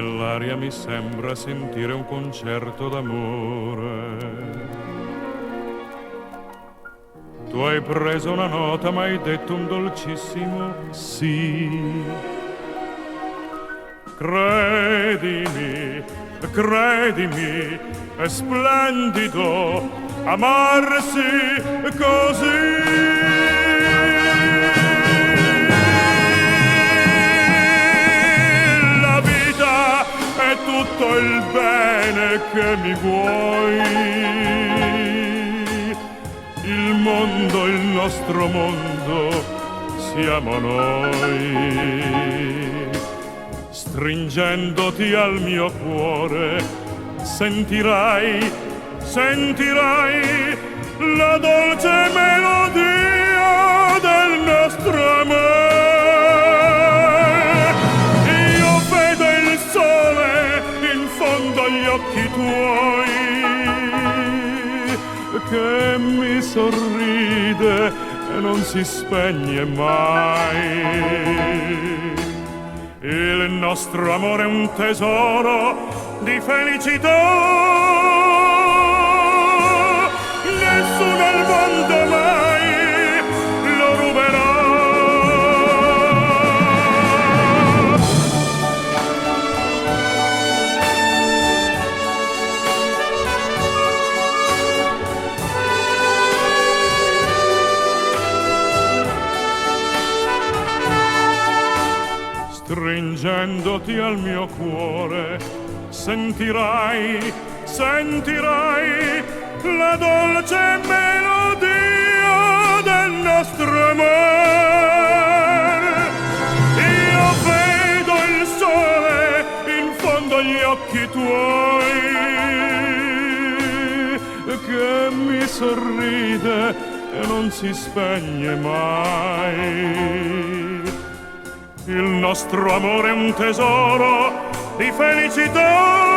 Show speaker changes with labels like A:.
A: Nell'aria mi sembra sentire un concerto d'amore. Tu hai preso una nota, ma hai detto un dolcissimo sì. Credimi, credimi, è splendido amarsi così. È tutto il bene che mi vuoi, il mondo, il nostro mondo, siamo noi. Stringendoti al mio cuore, sentirai, sentirai la dolce melodia del nostro amore. Agli occhi tuoi che mi sorride e non si spegne mai. Il nostro amore è un tesoro di felicità, nessuno al mondo mai lo ruberà. Stringendoti al mio cuore, sentirai, sentirai la dolce melodia del nostro amore. Io vedo il sole in fondo agli occhi tuoi che mi sorride e non si spegne mai. Il nostro amore è un tesoro di felicità.